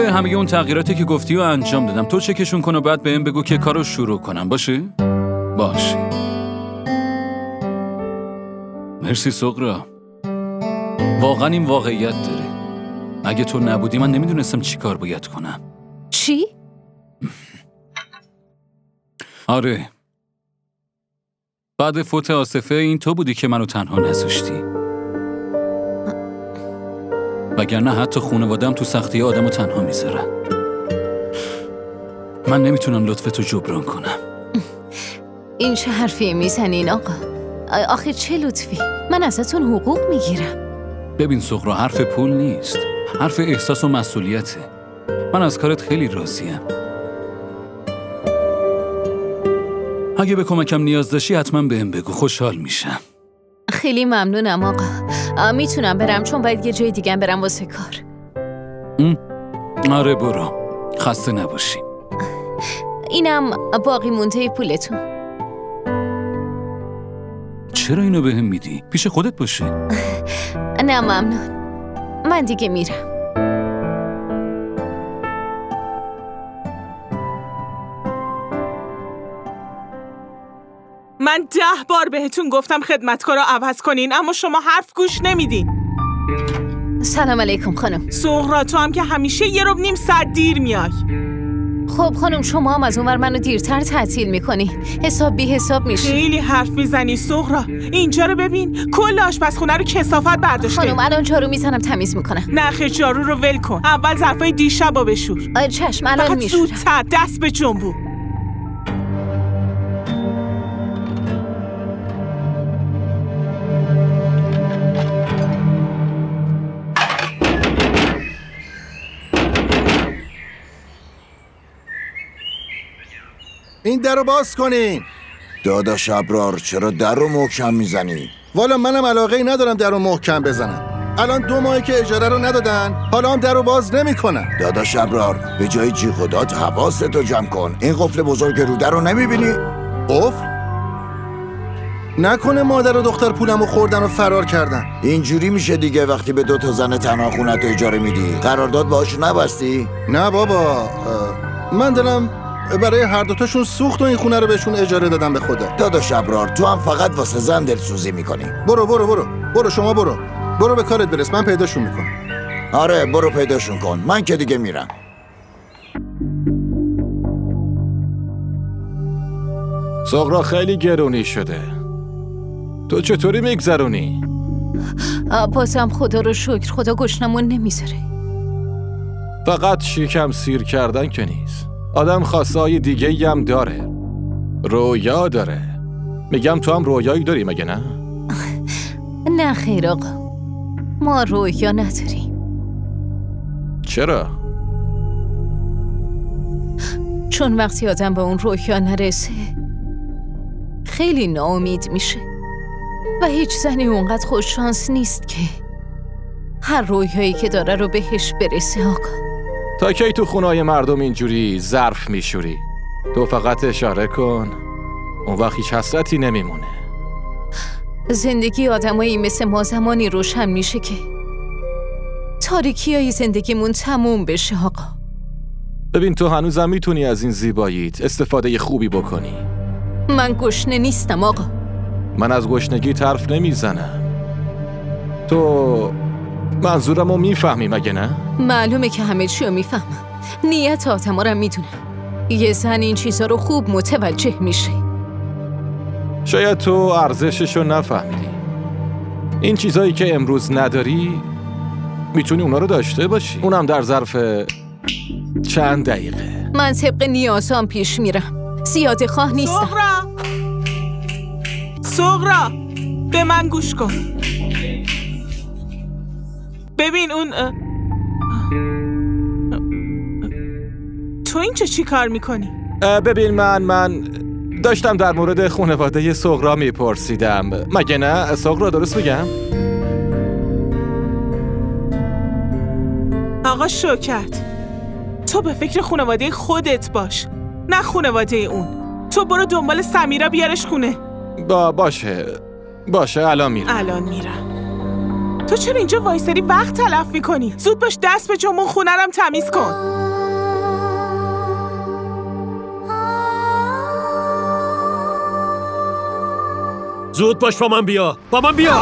آره، همه اون تغییراتی که گفتی رو انجام دادم. تو چکشون کن و بعد بهم بگو که کارو شروع کنم. باشه؟ باشه. مرسی سغرا. واقعا این واقعیت داره. اگه تو نبودی من نمیدونستم چی کار باید کنم. چی؟ آره. بعد فوت آصفه این تو بودی که منو تنها نذاشتی. وگرنه حتی خانواده‌ام تو سختی آدمو تنها میذارن. من نمیتونم لطفتو جبران کنم. این چه حرفی میزنین آقا؟ آخه چه لطفی؟ من ازتون حقوق میگیرم. ببین سغرا، حرف پول نیست، حرف احساس و مسئولیته. من از کارت خیلی راضیم. اگه به کمکم نیاز داشتی حتما بهم بگو، خوشحال میشم. خیلی ممنونم آقا. میتونم برم چون باید یه جای دیگه برم واسه کار. آره برو، خسته نباشی. اینم باقی مونده پولتون. چرا اینو بهم میدی؟ پیش خودت باشه. نه ممنون، من دیگه میرم. من 10 بار بهتون گفتم خدمتکارا عوض کنین، اما شما حرف گوش نمیدین. سلام علیکم خانم. سغرا، تو هم که همیشه 1.5 ساعت دیر میای. خب خانم، شما هم از اونور منو دیرتر تعطیل میکنی. حساب بی حساب میشه. خیلی حرف میزنی سغرا. اینجا رو ببین، کل آشپزخونه رو کثافت برداشته. خانم الان جارو میزنم تمیز میکنم. نه خیر، جارو رو ول کن. اول ظرفای دیشبو بشور. چشم الان میشورم. فقط زودتر دست به جنبو. این در رو باز کنین. داداش ابرار، چرا در رو محکم میزنی؟ والا منم علاقه‌ای ندارم در رو محکم بزنم. الان 2 ماهه که اجاره رو ندادن، حالا هم در رو باز نمی‌کنن. داداش ابرار، به جای جیغ و داد حواستو جمع کن. این قفل بزرگ رو در رو نمیبینی؟ قفل؟ نکنه مادر و دختر پولمو خوردن و فرار کردن. اینجوری میشه دیگه وقتی به 2 تا زن تنها خونت اجاره میدی. قرارداد باهاش نبستی؟ نه بابا، من دلم برای هر دوتاشون سوخت و این خونه رو بهشون اجاره دادم به خدا. داداش ابرار، تو هم فقط واسه زن دلسوزی میکنی. برو شما برو به کارت برس، من پیداشون میکنم. آره برو پیداشون کن، من که دیگه میرم. سغرا خیلی گرونی شده. تو چطوری میگذرونی؟ بازم خدا رو شکر، خدا گشنمون نمیذاره. فقط شکم سیر کردن که نیست. آدم خواستهای دیگه هم داره. رویا داره. میگم تو هم رویایی داری مگه نه؟ نه خیر آقا، ما رویا نداریم. چرا؟ چون وقتی آدم به اون رویا نرسه خیلی ناامید میشه و هیچ زنی اونقدر خوششانس نیست که هر رویایی که داره رو بهش برسه آقا. تا کی تو خونای مردم اینجوری ظرف میشوری؟ تو فقط اشاره کن، اون وقت هیچ حسرتی نمیمونه. زندگی آدمایی مثل ما زمانی روشن میشه که تاریکیای زندگیمون تموم بشه آقا. ببین تو هنوزم میتونی از این زیباییت استفاده خوبی بکنی. من گشنه نیستم آقا. من از گشنگی حرف نمیزنم. تو منظورمو میفهمی مگه نه؟ معلومه که همه چی رو میفهمم. نیت آدم رو میدونم. یه زن این چیزا رو خوب متوجه میشه. شاید تو ارزششو نفهمیدی. این چیزایی که امروز نداری میتونی اونا رو داشته باشی، اونم در ظرف چند دقیقه. من طبق نیازام پیش میرم، زیاده خواه نیستم. سغرا به من گوش کن. ببین اون تو اینجا چی کار میکنی؟ ببین من داشتم در مورد خانواده سغرا میپرسیدم. مگه نه سغرا، درست میگم؟ آقا شوکت، تو به فکر خانواده خودت باش، نه خانواده اون. تو برو دنبال سمیرا بیارش خونه. باشه الان میرم. تو چرا اینجا وایسری وقت تلف میکنی؟ زود باش دست به جمعون خونه رم تمیز کن. زود باش با من بیا. با من بیا.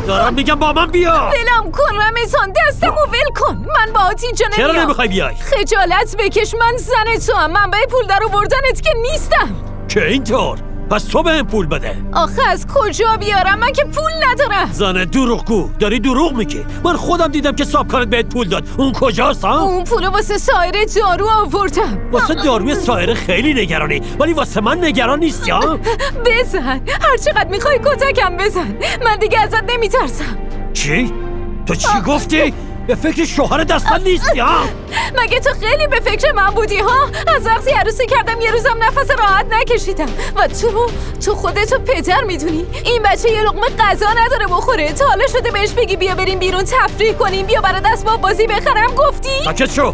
دارم میگم با من بیا. ولم کن رمضان، دستمو ول کن. من با اینجا نمیام. چرا نمیخوای بیای؟ خجالت بکش، من زن تو هم. من به پول در آوردنت که نیستم. که اینطور؟ پس تو بهم پول بده. آخه از کجا بیارم؟ من که پول ندارم. زن دروغگو، داری دروغ میگی. من خودم دیدم که صاحبکارت بهت پول داد. اون کجاست ها؟ اون پولو واسه سایر دارو آوردم. واسه داروی سایر خیلی نگرانی، ولی واسه من نگران نیستی ها؟ بزن، هر چقدر میخوای کتکم بزن. من دیگه ازت نمیترسم. چی؟ تو چی گفتی؟ به فکر شوهر دستان نیستی ها؟ مگه تو خیلی به فکر من بودی ها؟ از وقتی عروسی کردم یه روزم نفس راحت نکشیدم. و تو خودتو پدر میدونی؟ این بچه یه لقمه غذا نداره بخوره. تا حالا شده بهش بگی بیا بریم بیرون تفریح کنیم، بیا برات اسباب بازی بخرم؟ گفتی؟ ساکت شو.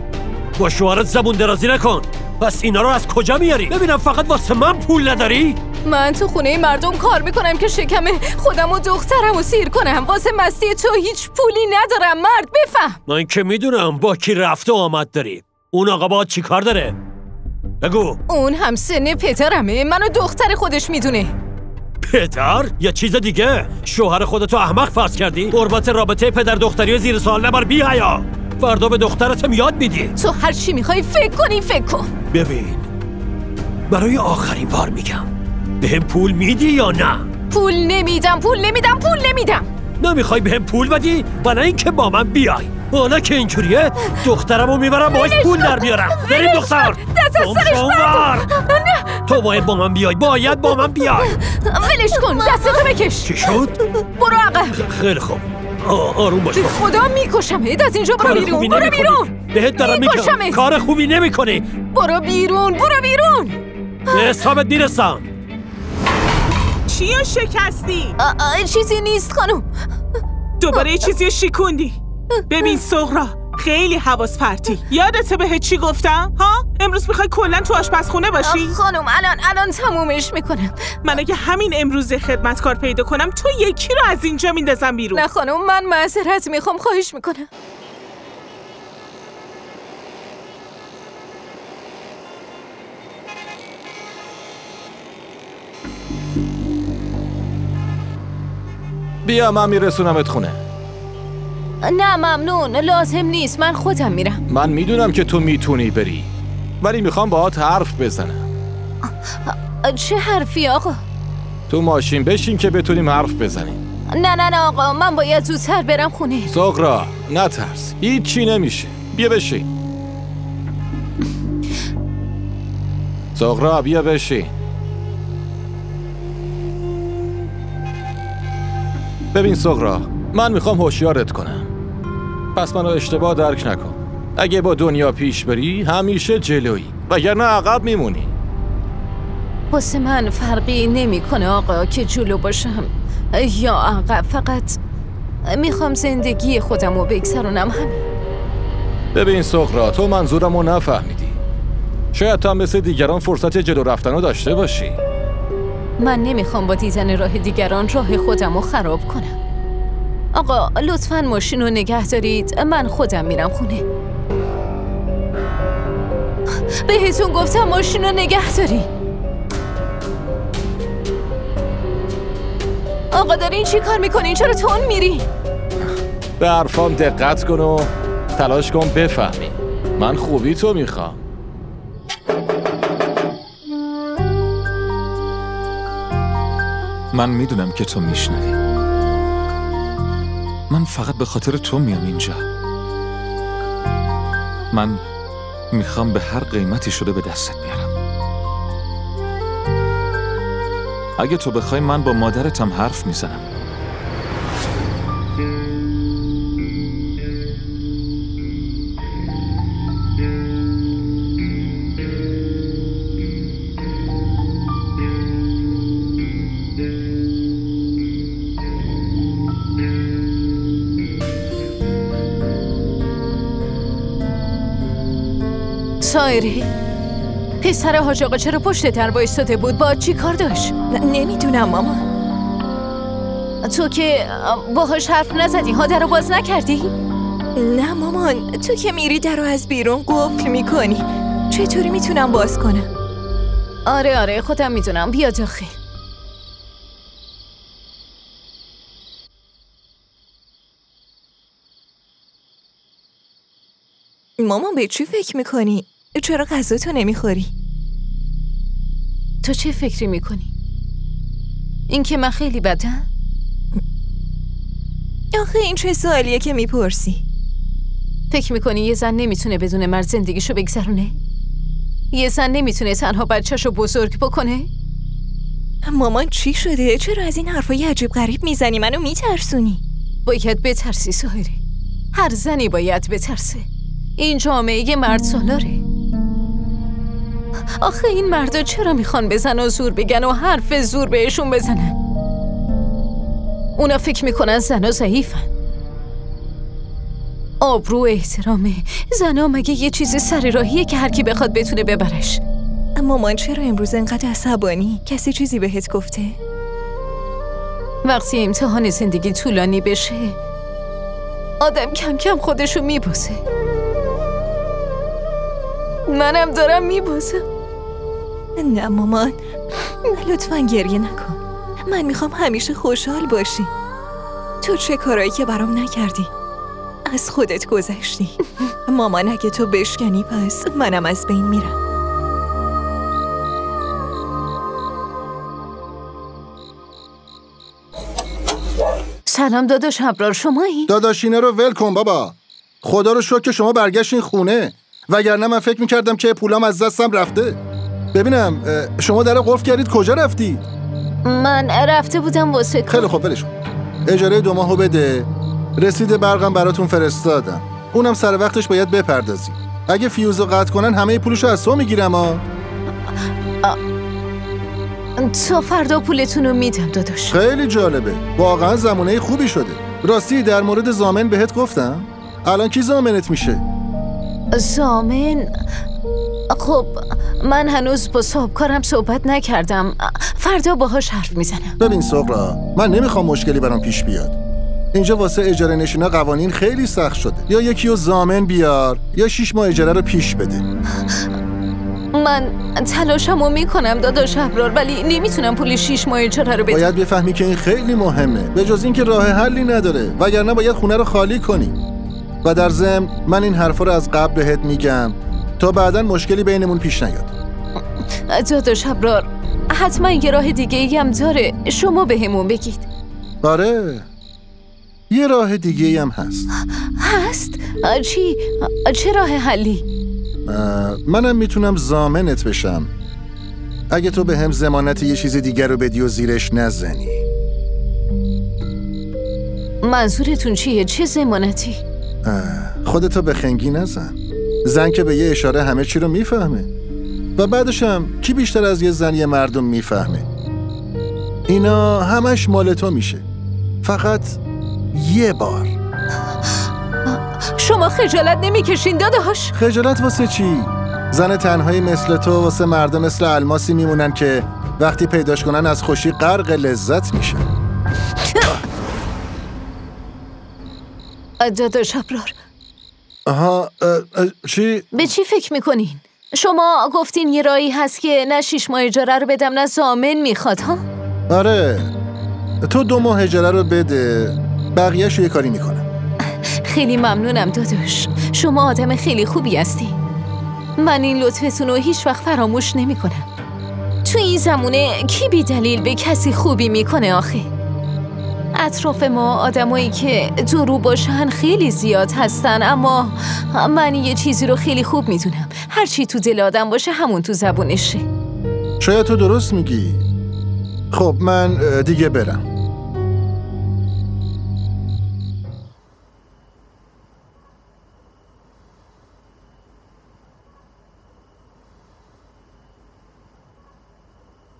با شوهرت زبون درازی نکن. پس اینا رو از کجا میاری؟ ببینم فقط واسه من پول نداری؟ من تو خونه مردم کار میکنم که شکم خودم و دخترم رو سیر کنم. واسه مستی تو هیچ پولی ندارم. مرد بفهم. من که میدونم با کی رفت و آمد داری. اون آقا با چی کار داره؟ بگو. اون هم سن پدرمه. منو دختر خودش میدونه. پدر؟ یه چیز دیگه. شوهر خودتو احمق فرض کردی؟ قربت رابطه پدر دختری زیر سوال نبر. بی حیا. فردا به دخترتم یاد میدی. تو هر چی میخوای فکر کنی فکر کن. ببین، برای آخرین بار میگم، بهم پول میدی یا نه؟ پول نمیدم. نمیخوای بهم پول بدی؟ و نه اینکه با من بیای. حالا که اینجوریه دخترمو میبرم باهاش پول در بیارم. بریم دختر. دست از سرش بردار. تو باید با من بیای. ولش کن. دستتو بکش. چی شد؟ برو عقب. خیلی خوب. آروم باش. خدا میکشمت. از اینجا برو بیرون. بهت دارم میگم کار خوبی نمیکنی. برو بیرون. به حسابت میرسم. چیو شکستی؟ چیزی نیست خانم. دوباره یه چیزی شیکوندی. ببین سغرا، خیلی حواس پرتی. یادته به چی گفتم؟ ها؟ امروز میخوای کلا تو آشپزخونه باشی؟ خانم الان تمومش میکنم. من اگه همین امروز خدمتکار پیدا کنم تو یکی رو از اینجا میندازم بیرون. نه خانم، من معذرت میخوام. خواهش میکنم. بیا من میرسونمت خونه. نه ممنون، لازم نیست. من خودم میرم. من میدونم که تو میتونی بری، ولی میخوام باهات حرف بزنم. چه حرفی آقا؟ تو ماشین بشین که بتونیم حرف بزنیم. نه آقا، من باید زودتر برم خونه. سغرا نترس، هیچی نمیشه. بیا بشین. سغرا بیا بشین. ببین سغرا، من میخوام هوشیارت کنم، پس منو اشتباه درک نکن. اگه با دنیا پیش بری همیشه جلویی، وگرنه عقب میمونی. واسه من فرقی نمیکنه آقا که جلو باشم یا عقب. فقط میخوام زندگی خودم رو بگذرونم. همین. ببین سغرا، تو منظورمو نفهمیدی. شاید تا مثل دیگران فرصت جلو رفتن رو داشته باشی. من نمیخوام با دیدن راه دیگران راه خودم رو خراب کنم. آقا لطفاً ماشین رو نگه دارید. من خودم میرم خونه. بهتون گفتم ماشین رو نگه داری. آقا دارین چی کار میکنین؟ چرا تون میری؟ به حرفام دقت کن و تلاش کن بفهمی. من خوبی تو میخوام. من میدونم که تو میشنوی. من فقط به خاطر تو میام اینجا. من میخوام به هر قیمتی شده به دستت بیارم. اگه تو بخوای من با مادرتم حرف میزنم. سایره، پسر حاج آقا چرا پشت در وایستاده بود؟ با چی کار داشت؟ نمیدونم مامان. تو که باهاش حرف نزدی ها؟ در رو باز نکردی؟ نه مامان، تو که میری در رو از بیرون قفل میکنی. چطوری میتونم باز کنم؟ آره خودم میدونم. بیا داخل. مامان به چی فکر میکنی؟ چرا غذا تو نمیخوری؟ تو چه فکری میکنی؟ اینکه من خیلی بدم؟ آخه این چه سوالیه که میپرسی؟ فکر میکنی یه زن نمیتونه بدون مرد زندگیشو بگذرونه؟ یه زن نمیتونه تنها بچه‌شو بزرگ بکنه؟ مامان چی شده؟ چرا از این حرفای عجیب غریب میزنی؟ منو میترسونی. باید بترسی ساحره. هر زنی باید بترسه. این جامعه مرد سالاره. آخه این مردا چرا میخوان بزن و زور بگن و حرف زور بهشون بزنن؟ اونا فکر میکنن زنا ضعیفن. آبرو احترامه. زنا مگه یه چیز سر راهیه که هر کی بخواد بتونه ببرش؟ مامان چرا امروز انقدر عصبانی؟ کسی چیزی بهت گفته؟ وقتی امتحان زندگی طولانی بشه آدم کم کم خودشو میبوسه. منم دارم میبوسم. نه مامان، لطفاً گریه نکن. من میخوام همیشه خوشحال باشی. تو چه کارایی که برام نکردی؟ از خودت گذشتی. مامان اگه تو بشکنی پس منم از بین میرم. سلام داداش ابرار، شمایی؟ داداش اینا رو ول کن بابا. خدا رو شکر که شما برگشتین خونه، وگرنه من فکر میکردم که پولام از دستم رفته. ببینم شما در قفل کردید، کجا رفتی؟ من رفته بودم واسه کار. خیلی خوب ولش کن. اجاره 2 ماهو بده. رسید برقم براتون فرستادم، اونم سر وقتش باید بپردازی. اگه فیوزو قطع کنن همه پولشو از تو میگیرم ها. تا فردا پولتون رو میدم داداش. خیلی جالبه، واقعا زمانه خوبی شده. راستی در مورد ضامن بهت گفتم؟ الان کی ضامنت میشه؟ ضامن؟ خب من هنوز با صاحبکارم صحبت نکردم، فردا باهاش حرف میزنم. ببین سغرا، من نمیخوام مشکلی برام پیش بیاد. اینجا واسه اجاره نشینا قوانین خیلی سخت شده. یا یکی رو ضامن بیار یا 6 ماه اجاره رو پیش بده. من تلاشمو میکنم داداش ابرار، ولی نمیتونم پول 6 ماه اجاره رو بدم. باید بفهمی که این خیلی مهمه، به جز این که راه حلی نداره، وگرنه باید خونه رو خالی کنی. و در ضمن من این حرفا رو از قبل بهت میگم تا بعداً مشکلی بینمون پیش نیاد. داداش ابرار، حتما یه راه دیگه ای هم داره، شما بهمون بگید. آره، یه راه دیگه هم هست. هست؟ چی؟ چه راه حلی؟ منم میتونم ضامنت بشم اگه تو به هم ضمانت یه چیز دیگر رو بدی و زیرش نزنی. منظورتون چیه؟ چه ضمانتی؟ خودتو به خنگی نزن. زن که به یه اشاره همه چی رو میفهمه و بعدش هم کی بیشتر از یه زن یه مردم میفهمه؟ اینا همش مال تو میشه، فقط یه بار. شما خجالت نمیکشین داداش؟ خجالت واسه چی؟ زن تنهایی مثل تو واسه مردم مثل الماسی میمونن که وقتی پیداش کنن از خوشی غرق لذت میشن. داداش ابرار، چی؟ به چی فکر میکنین؟ شما گفتین یه راهی هست که نه 6 ماه اجاره رو بدم نه ضامن میخواد ها؟ آره، تو 2 ماه اجاره رو بده، بقیه‌شو یه کاری میکنم. خیلی ممنونم داداش، شما آدم خیلی خوبی هستی. من این لطفتون رو هیچ وقت فراموش نمی کنم. تو این زمونه کی بی دلیل به کسی خوبی میکنه آخه؟ اطراف ما آدمایی که درو باشن خیلی زیاد هستن، اما من یه چیزی رو خیلی خوب میدونم، هر چی تو دل آدم باشه همون تو زبونشه. شاید تو درست میگی. خب من دیگه برم.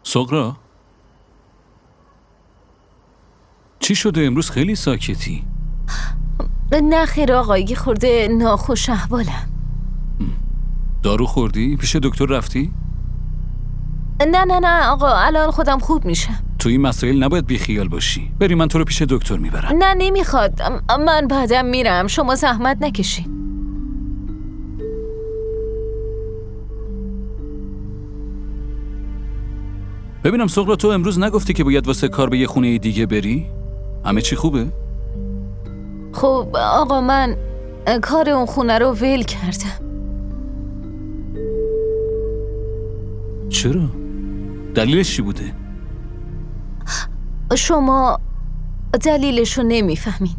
سغرا، چی شده امروز خیلی ساکتی؟ نه خیر آقا، یه خورده ناخوش احوالم. دارو خوردی؟ پیش دکتر رفتی؟ نه آقا، الان خودم خوب میشم. تو این مسائل نباید بیخیال باشی. بری من تو رو پیش دکتر میبرم. نه نمیخواد، من بعدم میرم، شما زحمت نکشین. ببینم سغرا، تو امروز نگفتی که باید واسه کار به یه خونه دیگه بری؟ همه چی خوبه؟ خب آقا، من کار اون خونه رو ول کردم. چرا؟ دلیلش چی بوده؟ شما دلیلشو نمیفهمین.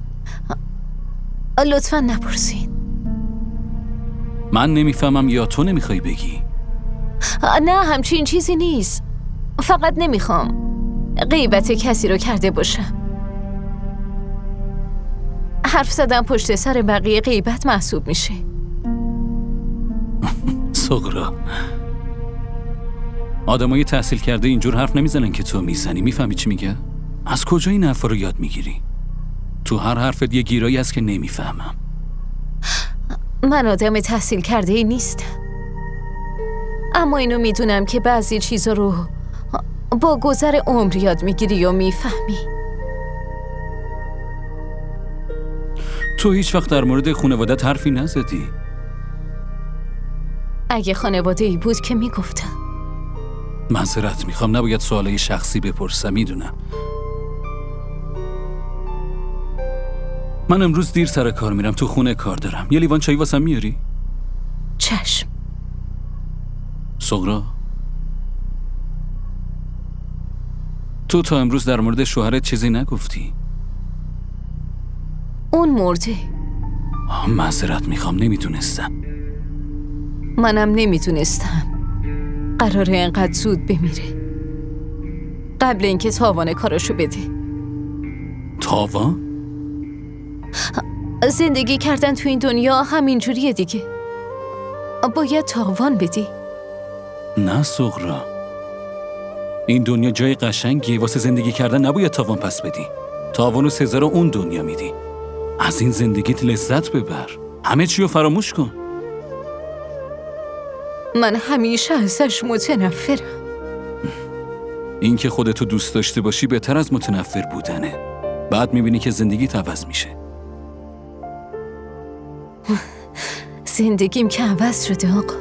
لطفاً نپرسین. من نمیفهمم یا تو نمیخوای بگی؟ نه همچین چیزی نیست. فقط نمیخوام غیبت کسی رو کرده باشم. حرف زدن پشت سر بقیه غیبت محسوب میشه. سغرا، آدمای تحصیل کرده اینجور حرف نمیزنن که تو میزنی. میفهمی چی میگه؟ از کجا این حرفا رو یاد میگیری؟ تو هر حرفت یه گیرایی هست که نمیفهمم. من آدم تحصیل کرده ای نیستم، اما اینو میدونم که بعضی چیزا رو با گذر عمر یاد میگیری و میفهمی. تو هیچ وقت در مورد خانوادت حرفی نزدی. اگه خانواده ای بود که میگفتم. معذرت میخوام، نباید سوالای شخصی بپرسم، میدونم. من امروز دیر سر کار میرم، تو خونه کار دارم. یه لیوان چای واسم میاری؟ چشم. سغرا، تو تا امروز در مورد شوهرت چیزی نگفتی. اون مرده. معذرت میخوام، نمیدونستم. منم نمیدونستم قراره انقدر زود بمیره، قبل اینکه تاوان کاراشو بده. تاوان؟ زندگی کردن تو این دنیا همینجوریه دیگه. باید تاوان بدی. نه سغرا، این دنیا جای قشنگیه، واسه زندگی کردن نباید تاوان پس بدی. تاوان و سزا رو اون دنیا میدی. از این زندگیت لذت ببر، همه چی رو فراموش کن. من همیشه ازش متنفرم. این که خودتو دوست داشته باشی بهتر از متنفر بودنه. بعد میبینی که زندگیت عوض میشه. زندگیم که عوض شده آقا.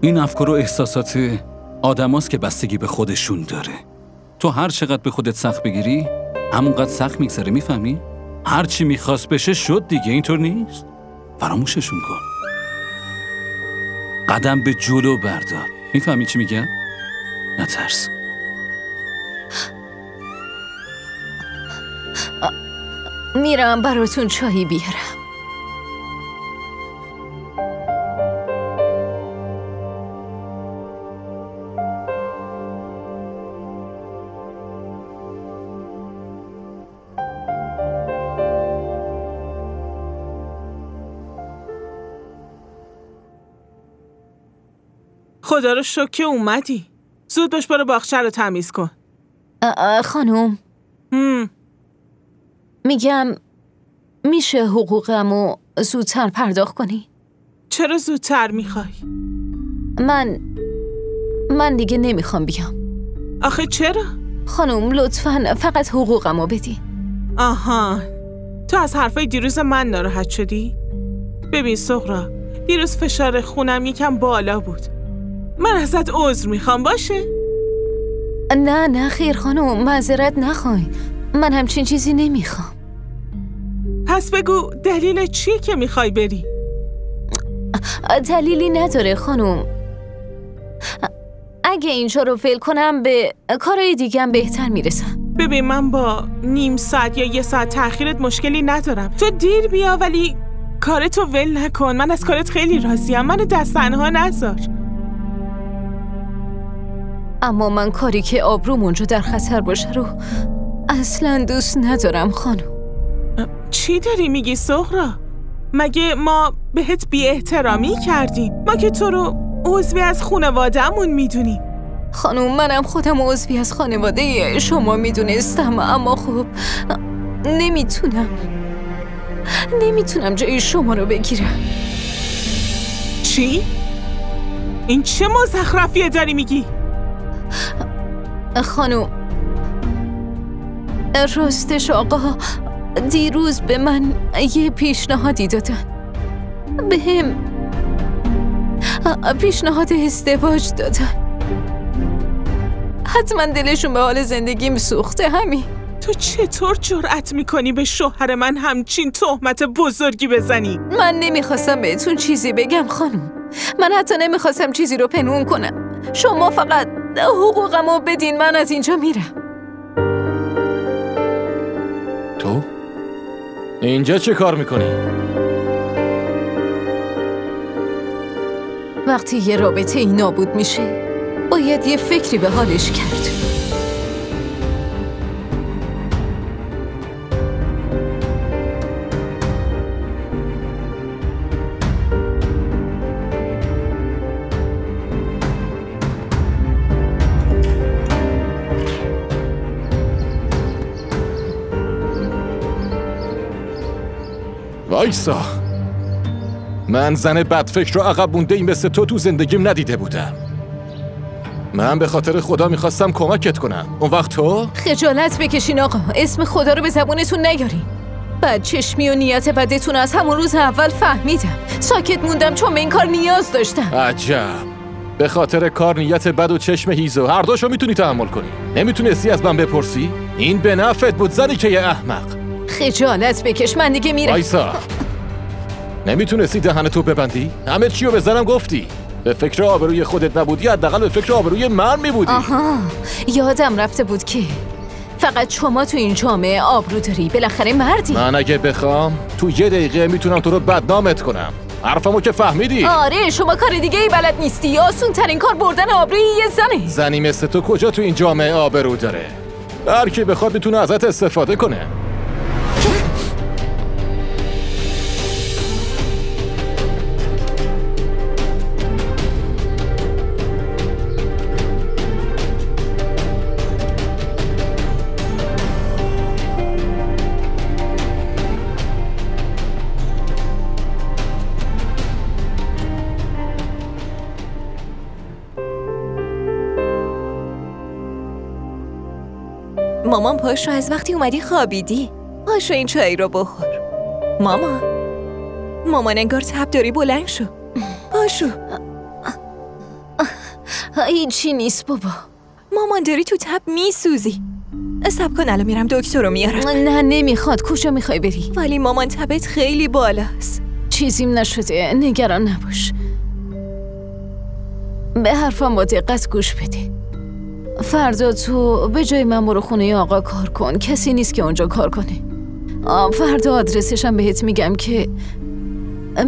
این افکار و احساسات آدماست که بستگی به خودشون داره. تو هر چقدر به خودت سخت بگیری همونقدر سخت میگذره، میفهمی؟ هر چی میخواست بشه شد دیگه، اینطور نیست؟ فراموششون کن. قدم به جلو بردار. میفهمی چی میگم؟ نترس. میرم براتون چایی بیارم. خدا رو شکر که اومدی. زود باش برو باغچه رو تمیز کن. خانم میگم میشه حقوقمو زودتر پرداخت کنی؟ چرا زودتر میخوای؟ من دیگه نمیخوام بیام. آخه چرا؟ خانم لطفاً فقط حقوقمو بدین. آها، تو از حرفای دیروز من ناراحت شدی؟ ببین سغرا، دیروز فشار خونم یکم بالا بود. من ازت عذر میخوام، باشه؟ نه خیر خانم، معذرت نخواین. من همچین چیزی نمیخوام. پس بگو دلیل چیه که میخوای بری؟ دلیلی نداره خانم. اگه اینجا رو ول کنم به کارهای دیگم بهتر میرسم. ببین من با نیم ساعت یا 1 ساعت تأخیرت مشکلی ندارم. تو دیر بیا ولی کارتو ول نکن. من از کارت خیلی راضیم. منو دست تنها نذار. اما من کاری که آبروم اونجا در خطر باشه رو اصلا دوست ندارم خانم. چی داری میگی سغرا؟ مگه ما بهت بی احترامی کردیم؟ ما که تو رو عضوی از خانواده‌مون میدونیم. خانم منم خودم عضوی از خانواده شما میدونستم، اما خب نمیتونم جای شما رو بگیرم. چی؟ این چه مزخرفیه داری میگی؟ خانم راستش آقا دیروز به من یه پیشنهادی دادن. بهم پیشنهاد ازدواج دادن. حتما دلشون به حال زندگیم سوخته. همین. تو چطور جرأت میکنی به شوهر من همچین تهمت بزرگی بزنی؟ من نمیخواستم بهتون چیزی بگم خانم. من حتی نمیخواستم چیزی رو پنهون کنم. شما فقط حقوقمو بدین، من از اینجا میرم. تو؟ اینجا چه کار میکنی؟ وقتی یه رابطه ای نابود میشه باید یه فکری به حالش کرد. وایسا، من زن بدفکر و عقب مونده ای مثل تو زندگیم ندیده بودم. من به خاطر خدا میخواستم کمکت کنم. اون وقت تو؟ خجالت بکشین آقا، اسم خدا رو به زبونتون نیارین. بد چشمی و نیت بدتون از همون روز اول فهمیدم. ساکت موندم چون به این کار نیاز داشتم. عجب، به خاطر کار نیت بد و چشم هیزو هر دوشو میتونی تحمل کنی. نمیتونستی از من بپرسی؟ این به نفعت بود زنی که یه احمق. خجالت بکش، من دیگه میرم. وایسا، نمیتونستی دهنتو ببندی؟ همه چیو به زنم گفتی. به فکر آبروی خودت نبودی، حداقل به فکر آبروی من میبودی. آها، یادم رفته بود که فقط شما تو این جامعه آبرو داری. بالاخره مردی. من اگه بخوام تو یه دقیقه میتونم تو رو بدنامت کنم. حرفمو که فهمیدی؟ آره، شما کار دیگه ای بلد نیستی. آسون ترین کار بردن آبروی یه زنه. زنی مثل تو کجا تو این جامعه آبرو داره؟ هر کی بخواد میتونه ازت استفاده کنه. مامان پاشو، از وقتی اومدی خوابیدی. پاشو این چای رو بخور. مامان انگار تب داری، بلند شو. پاشو. هیچی نیست بابا. مامان داری تو تب میسوزی. صبر کن، الان میرم دکتر رو میارم. نه نمیخواد. کجا میخوای بری؟ ولی مامان تبت خیلی بالاست. چیزیم نشده، نگران نباش. به حرفم با دقت گوش بده. فردا تو به جای من برو خونه آقا کار کن. کسی نیست که اونجا کار کنه. فردا آدرسشم بهت میگم که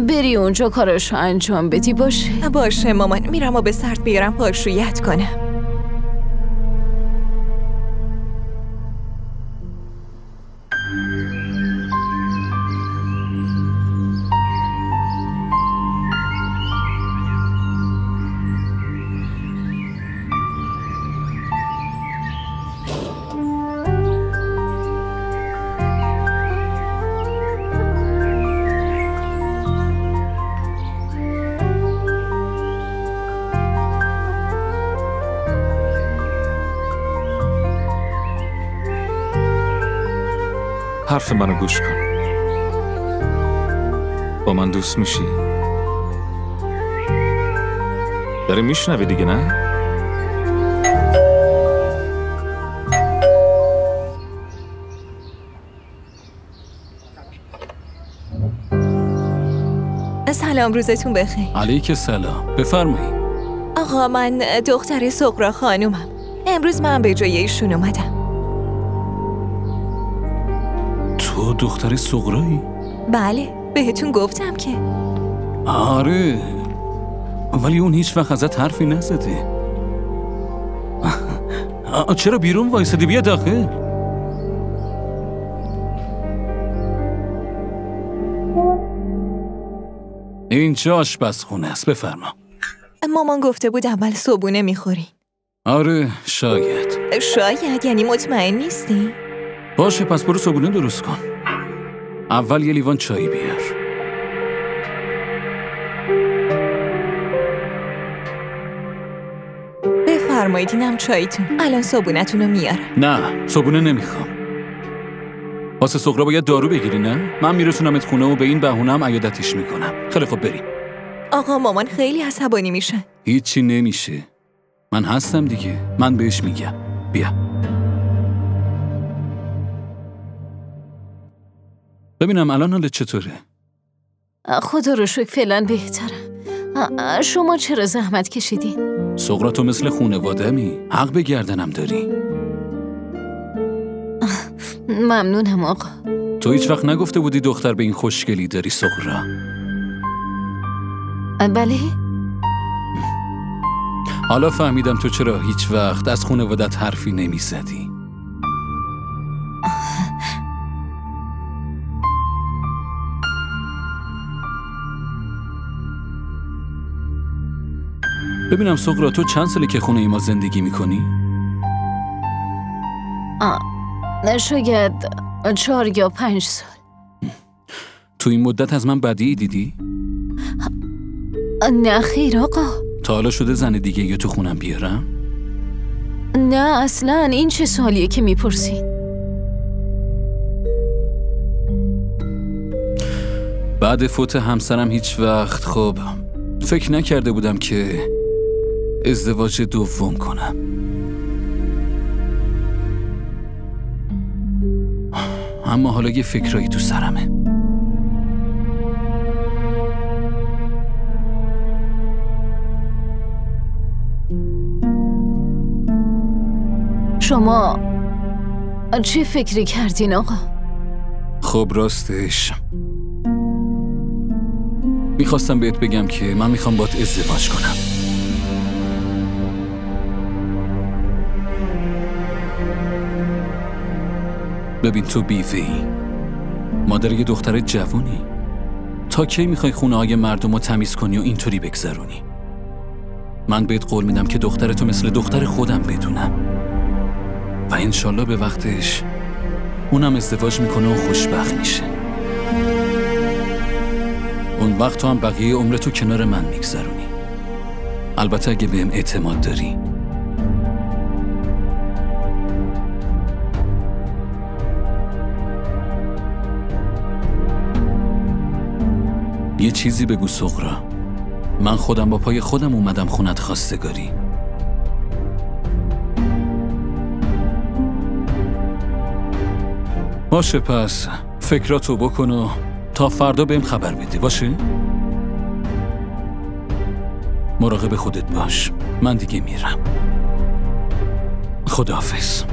بری اونجا کارشو انجام بدی. باشه مامان، میرم و به سرد بیارم پاشویت کنم. حرف منو گوش کن. با من دوست میشی؟ داری میشنوی دیگه نه؟ سلام، روزتون بخیر. علیک سلام، بفرمایید. آقا، من دختر سغرا خانومم. امروز من به جای ایشون اومدم. تو دختر سغرایی؟ بله، بهتون گفتم که. آره، ولی اون هیچ وقت ازت حرفی نزده. چرا بیرون وایسادی؟ بیا داخل. اینجا آشپزخونه است، بفرما. مامان گفته بود اول صبحونه میخورین. آره، شاید. شاید یعنی مطمئن نیستی؟ باشه، پس برو صبحونه درست کن. اول یه لیوان چای بیار. بفرمایید، اینم چایتون. الان صبحونتون رو میارم. نه، صبحونه نمیخوام. واسه سغرا باید دارو بگیری نه؟ من میرسونمت خونه و به این بهونه هم عیادتش میکنم. خیلی خوب، بریم. آقا، مامان خیلی عصبانی میشن. هیچی نمیشه. من هستم دیگه. من بهش میگم. بیا. ببینم الان حالت چطوره؟ خدا رو شکر فعلا بهترم. شما چرا زحمت کشیدین؟ سغرا تو مثل خونوادمی، حق به گردنم داری. ممنونم آقا. تو هیچ وقت نگفته بودی دختر به این خوشگلی داری سغرا؟ بله؟ حالا فهمیدم تو چرا هیچ وقت از خونوادت حرفی نمیزدی. ببینم سغرا تو چند ساله که خونه ما زندگی میکنی؟ شاید 4 یا 5 سال. تو این مدت از من بدی دیدی؟ نه خیر آقا. تا حالا شده زن دیگه یا تو خونم بیارم؟ نه اصلا. این چه سوالیه که میپرسین؟ بعد فوت همسرم هیچ وقت خب فکر نکرده بودم که ازدواج دوم کنم. اما حالا یه فکرایی تو سرمه. شما چه فکری کردین آقا؟ خب راستش میخواستم بهت بگم که من میخوام باهات ازدواج کنم. ببین تو بیوه‌ای، مادر یه دختر جوونی. تا کی میخوای خونه های مردم رو تمیز کنی و اینطوری بگذرونی؟ من بهت قول میدم که دخترتو مثل دختر خودم بدونم و انشالله به وقتش اونم ازدواج میکنه و خوشبخت میشه. اون وقت تو هم بقیه عمرتو کنار من میگذرونی. البته اگه بهم اعتماد داری. یه چیزی بگو سغرا. من خودم با پای خودم اومدم خونت خواستگاری. باشه پس فکراتو بکن و تا فردا بهم خبر بده. باشه؟ مراقب خودت باش. من دیگه میرم. خداحافظ.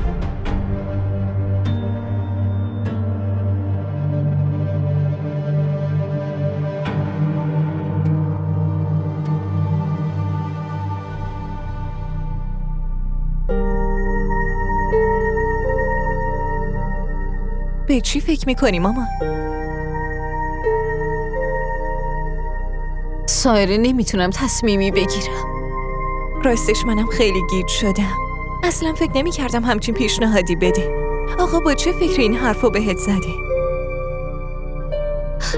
به چی فکر میکنی ماما؟ سایره نمیتونم تصمیمی بگیرم. راستش منم خیلی گیج شدم. اصلا فکر نمیکردم همچین پیشنهادی بده. آقا با چه فکر این حرفو بهت زده؟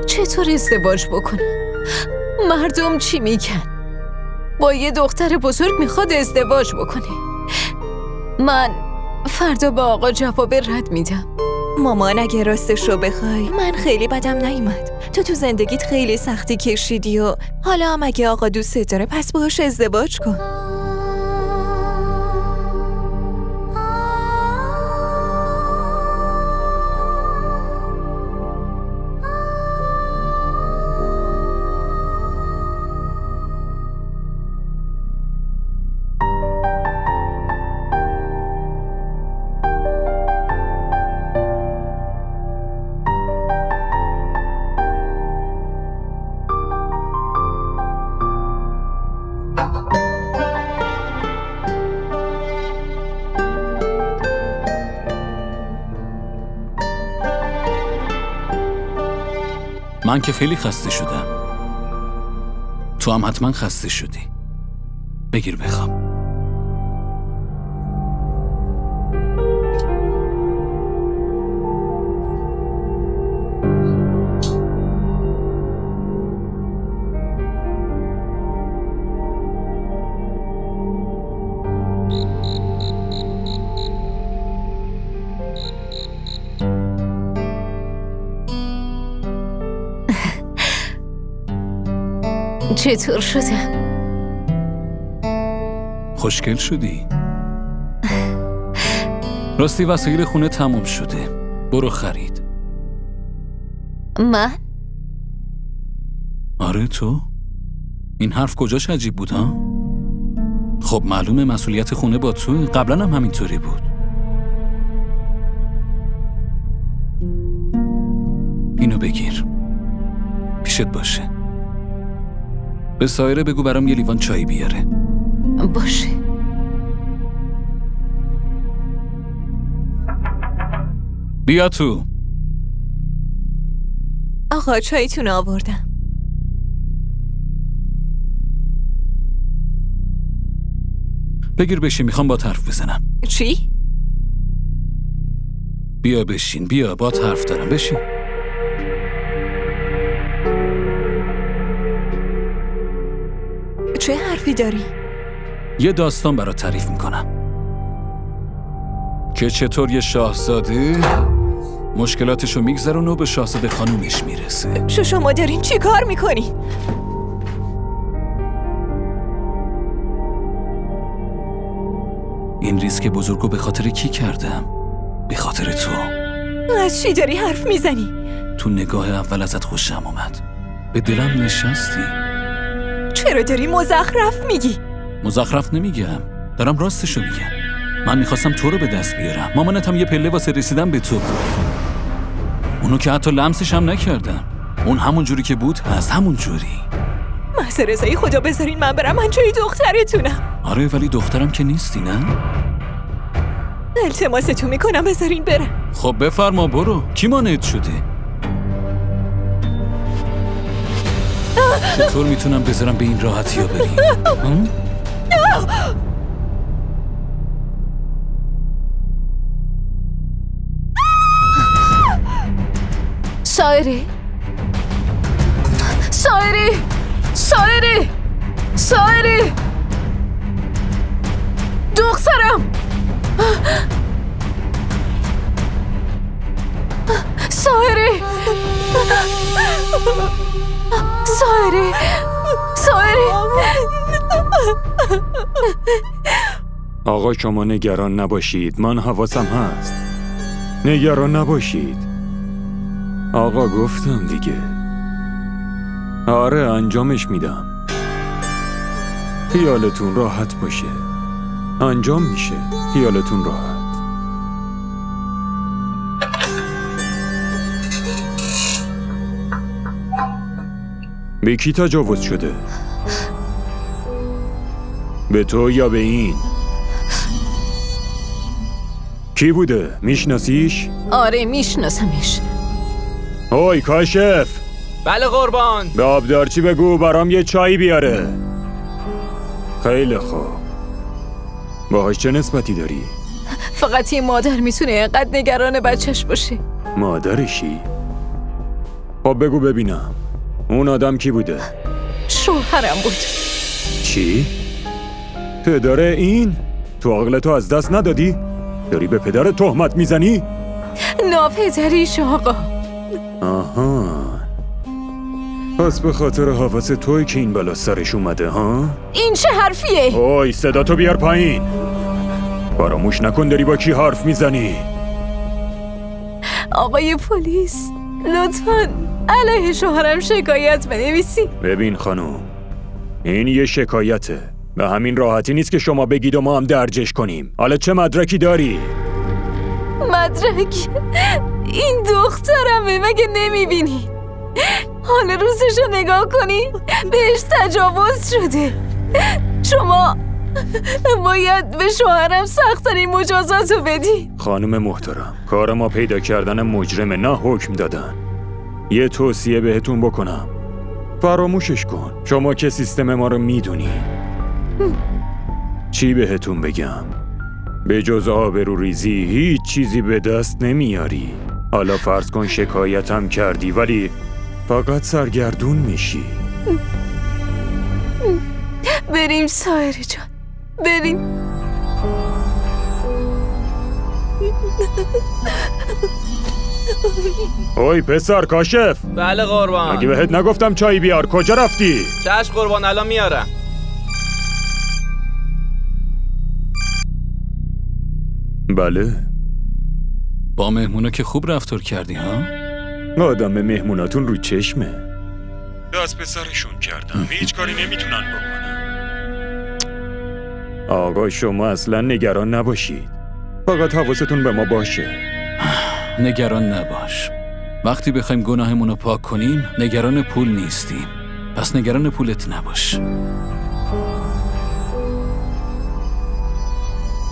چطور ازدواج بکنم؟ مردم چی میگن؟ با یه دختر بزرگ میخواد ازدواج بکنه. من فردا به آقا جواب رد میدم. مامان اگه راستش رو بخوای من خیلی بدم نیومد. تو زندگیت خیلی سختی کشیدی و حالا هم اگه آقا دوست داره پس باهاش ازدواج کن. من که خیلی خسته شدم. تو هم حتما خسته شدی. بگیر بخواب. چطور شدم؟ خوشگل شدی. راستی وسایل خونه تموم شده. برو خرید. من؟ آره تو؟ این حرف کجاش عجیب بود ها؟ خب معلومه مسئولیت خونه با تو، قبلا هم همینطوری بود. اینو بگیر، پیشت باشه. به سایره بگو برام یه لیوان چای بیاره. باشه. بیا تو. آقا چایتون آوردم. بگیر بشین، میخوام با حرف بزنم. چی؟ بیا بشین، بیا با حرف دارم، بشین. چه حرفی داری؟ یه داستان برات تعریف میکنم که چطور یه شاهزاده مشکلاتشو میگذرونه و به شاهزاده خانومش میرسه. شما دارین چی کار میکنین؟ این ریسک بزرگو به خاطر کی کردم؟ به خاطر تو. از چی داری حرف میزنی؟ تو نگاه اول ازت خوشم اومد، به دلم نشستی. چرا داری مزخرف میگی؟ مزخرف نمیگم، دارم راستشو میگم. من میخواستم تو رو به دست بیارم. مامانتم یه پله واسه رسیدن به تو بود. اونو که حتی لمسش هم نکردم. اون همون جوری که بود هست، همون جوری. محض رضایی خدا بذارین من برم، من جای دخترتونم. آره ولی دخترم که نیستی نه؟ التماستون میکنم بذارین برم. خب بفرما برو، کی مانعت شده؟ چطور میتونم بذارم به این راحتی ها بریم؟ سایره سایره سایره سایره دخترم سایره سایره سایره آقا شما نگران نباشید، من حواسم هست. نگران نباشید. آقا گفتم دیگه. آره انجامش میدم. خیالتون راحت باشه. انجام میشه. خیالتون راحت. به کی تجاوز شده؟ به تو یا به این؟ کی بوده؟ میشناسیش؟ آره میشناسمش. اوی کاشف. بله قربان. به آبدارچی بگو برام یه چایی بیاره. خیلی خوب. باهاش چه نسبتی داری؟ فقط یه مادر میتونه اینقدر نگران بچهش باشه. مادرشی؟ خب بگو ببینم اون آدم کی بوده؟ شوهرم بود. چی؟ پدر این؟ تو عقلتو از دست ندادی؟ داری به پدر تهمت میزنی؟ ناپدریش آقا. آها، پس به خاطر حواس توی که این بلا سرش اومده ها؟ این چه حرفیه؟ اوی صدا تو بیار پایین. فراموش نکن داری با کی حرف میزنی. آقای پلیس لطفاً علیه شوهرم شکایت بنویسی. ببین خانم، این یه شکایته. به همین راحتی نیست که شما بگید و ما هم درجش کنیم. حالا چه مدرکی داری؟ مدرک؟ این دخترمه، مگه نمیبینی؟ حال روزشو نگاه کنی، بهش تجاوز شده. شما باید به شوهرم سخت‌ترین مجازاتو بدی. خانم محترم، کار ما پیدا کردن مجرمه، نه حکم دادن. یه توصیه بهتون بکنم، فراموشش کن. شما که سیستم ما رو میدونی. چی بهتون بگم؟ به جز آبروریزی هیچ چیزی به دست نمیاری. حالا فرض کن شکایتم کردی ولی فقط سرگردون میشی. بریم سایره جان، بریم. اوی پسر کاشف. بله قربان. مگه بهت نگفتم چای بیار؟ کجا رفتی؟ چشم قربان، الان میارم. بله. با مهمونا که خوب رفتار کردی ها؟ آدم مهموناتون رو چشمه. دست به سرشون کردم، هیچ کاری نمیتونن بکنن. آقا شما اصلا نگران نباشید، فقط حواستون به ما باشه. نگران نباش. وقتی بخوایم گناهمون رو پاک کنیم نگران پول نیستیم، پس نگران پولت نباش.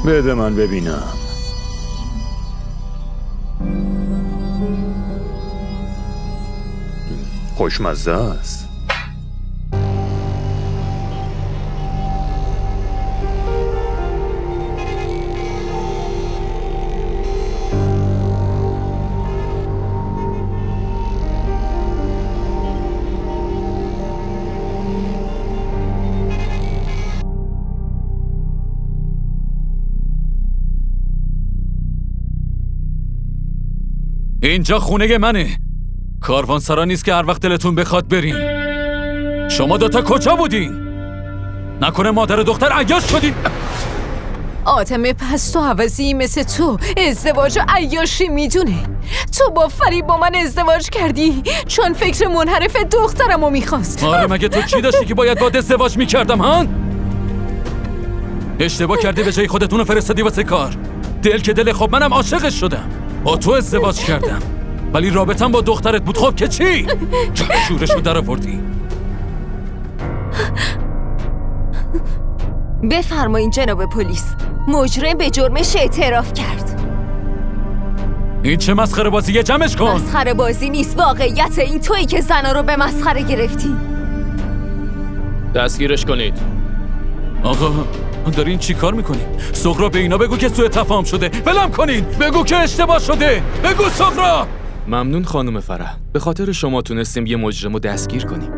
بده من ببینم. خوشمزه است. اینجا خونه منه. کاروانسرا نیست که هر وقت دلتون بخواد برین. شما دوتا کجا بودین؟ نکنه مادر دختر عیاش شدین؟ آدم پس تو عوضی مثل تو ازدواج و عیاشی میدونه. تو با فریب با من ازدواج کردی چون فکر منحرف دخترمو میخواست. آره مگه تو چی داشتی که باید باد ازدواج میکردم ها؟ اشتباه کردی، به جای خودتونو فرستادی واسه کار. دل که دل، خب منم عاشقش شدم، با تو ازدواج کردم، ولی رابطم با دخترت بود. خب که چی؟ شورشو در آوردی. بفرمایین جناب پلیس، مجرم به جرمش اعتراف کرد. این چه مسخره بازیه؟ جمعش کن. مسخره بازی نیست، واقعیت. این تویی که زنا رو به مسخره گرفتی. دستگیرش کنید. آقا دارین چی کار میکنین؟ سغرا به اینا بگو که سوء تفاهم شده. ولم کنین، بگو که اشتباه شده. بگو سغرا. ممنون خانم فرح، به خاطر شما تونستیم یه مجرم رو دستگیر کنیم.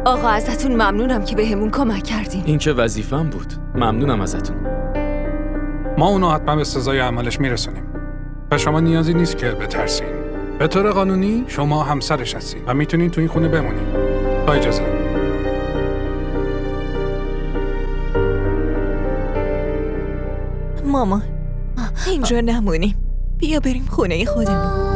آقا ازتون ممنونم که بهمون کمک کردین. این که وظیفه‌م بود. ممنونم ازتون. ما اونو حتما به سزای عملش میرسونیم و شما نیازی نیست که بترسین. به طور قانونی شما همسرش هستین و میتونین تو این خونه بمونین. با اجازه. مامان اینجا نمونیم، بیا بریم خونه خودمون.